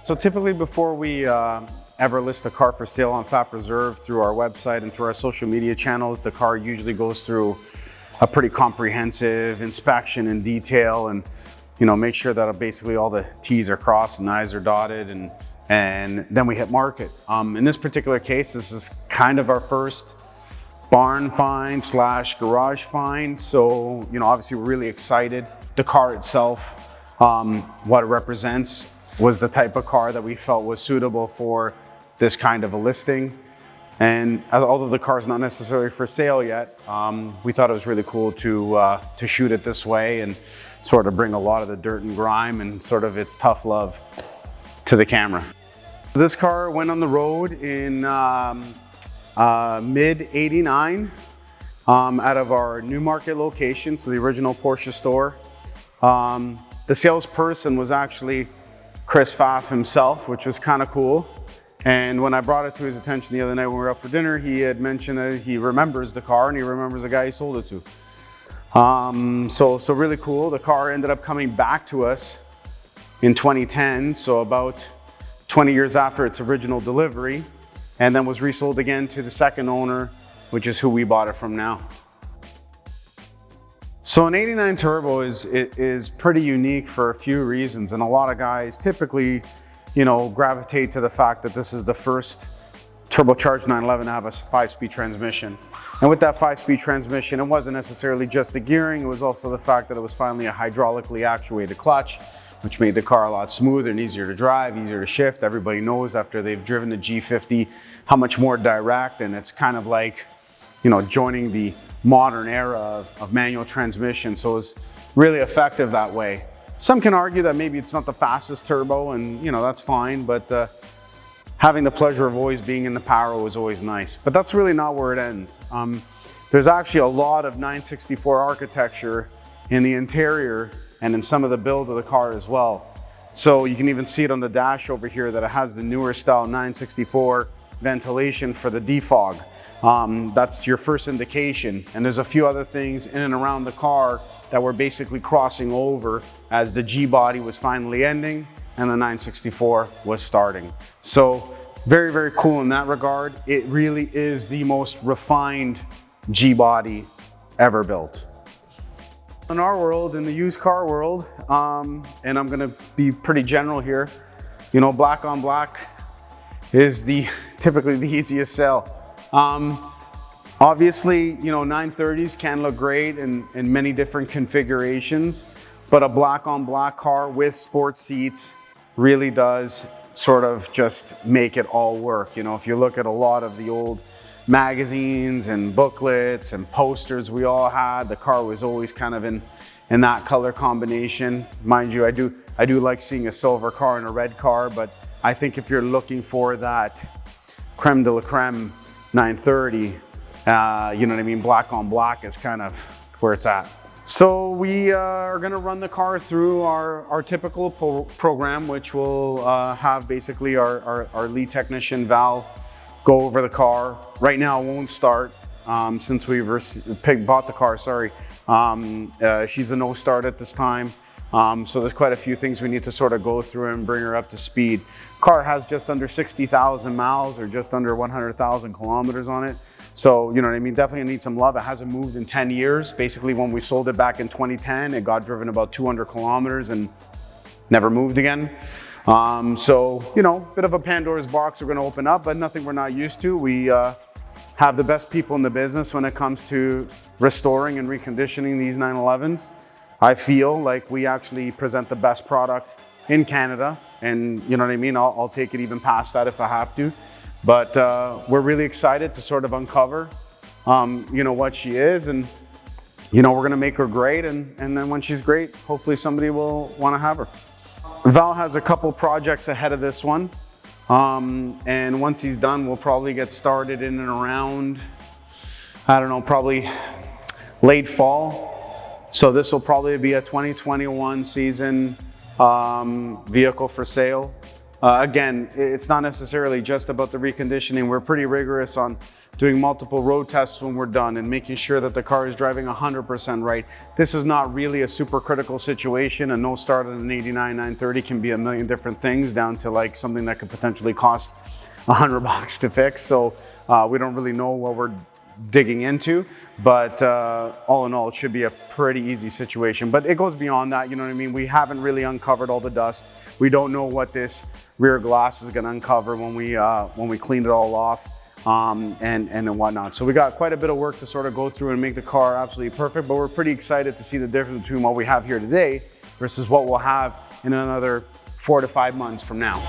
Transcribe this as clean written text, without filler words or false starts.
So typically before we ever list a car for sale on Pfaff Reserve through our website and through our social media channels, the car usually goes through a pretty comprehensive inspection and detail, and make sure that basically all the T's are crossed and I's are dotted, and then we hit market. In this particular case, this is kind of our first barn find / garage find. So, obviously we're really excited. The car itself, what it represents was the type of car that we felt was suitable for this kind of a listing. And although the car is not necessarily for sale yet, we thought it was really cool to shoot it this way and sort of bring a lot of the dirt and grime and sort of its tough love to the camera. This car went on the road in mid '89 out of our Newmarket location, so the original Porsche store. The salesperson was actually Chris Pfaff himself, which was kind of cool. And when I brought it to his attention the other night when we were out for dinner, he had mentioned that he remembers the car and he remembers the guy he sold it to. So really cool. The car ended up coming back to us in 2010, so about 20 years after its original delivery, and then was resold again to the second owner, which is who we bought it from now. So an '89 turbo is pretty unique for a few reasons, and a lot of guys typically gravitate to the fact that this is the first turbocharged 911 to have a 5-speed transmission. And with that 5-speed transmission, it wasn't necessarily just the gearing, it was also the fact that it was finally a hydraulically actuated clutch, which made the car a lot smoother and easier to drive, easier to shift. Everybody knows after they've driven the G50 how much more direct, and it's kind of like, joining the modern era of manual transmission. So it's really effective that way. Some can argue that maybe it's not the fastest turbo, and that's fine, but having the pleasure of always being in the power was always nice. But that's really not where it ends. There's actually a lot of 964 architecture in the interior and in some of the build of the car as well. So you can even see it on the dash over here that it has the newer style 964 ventilation for the defog. That's your first indication. And there's a few other things in and around the car that were basically crossing over as the G body was finally ending and the 964 was starting. So very, very cool in that regard. It really is the most refined G body ever built. In our world, in the used car world, and I'm gonna be pretty general here, black on black is typically the easiest sell. Obviously, 930s can look great in many different configurations, but a black on black car with sports seats really does sort of just make it all work. If you look at a lot of the old magazines and booklets and posters we all had, the car was always kind of in that color combination. Mind you, I do like seeing a silver car and a red car, but I think if you're looking for that creme de la creme 930, black on black is kind of where it's at. So we are gonna run the car through our typical program, which will have basically our lead technician, Val, go over the car. Right now it won't start since we've bought the car, sorry. She's a no start at this time. So there's quite a few things we need to sort of go through and bring her up to speed. Car has just under 60,000 miles or just under 100,000 kilometers on it. So, definitely need some love. It hasn't moved in 10 years. Basically, when we sold it back in 2010, it got driven about 200 kilometers and never moved again. Bit of a Pandora's box we're gonna open up, but nothing we're not used to. We have the best people in the business when it comes to restoring and reconditioning these 911s. I feel like we actually present the best product in Canada, and I'll take it even past that if I have to. But we're really excited to sort of uncover, what she is, and we're gonna make her great, and then when she's great, hopefully somebody will wanna have her. Val has a couple projects ahead of this one, and once he's done, we'll probably get started in and around, I don't know, probably late fall. So this will probably be a 2021 season vehicle for sale. Again, it's not necessarily just about the reconditioning. We're pretty rigorous on doing multiple road tests when we're done, and making sure that the car is driving 100% right. This is not really a super critical situation. A no start on an 89 930 can be a million different things, down to like something that could potentially cost $100 to fix. So we don't really know what we're digging into, but all in all, it should be a pretty easy situation. But it goes beyond that, you know what I mean? We haven't really uncovered all the dust. We don't know what this rear glass is going to uncover when we clean it all off, and whatnot. So we got quite a bit of work to sort of go through and make the car absolutely perfect, but we're pretty excited to see the difference between what we have here today versus what we'll have in another 4 to 5 months from now.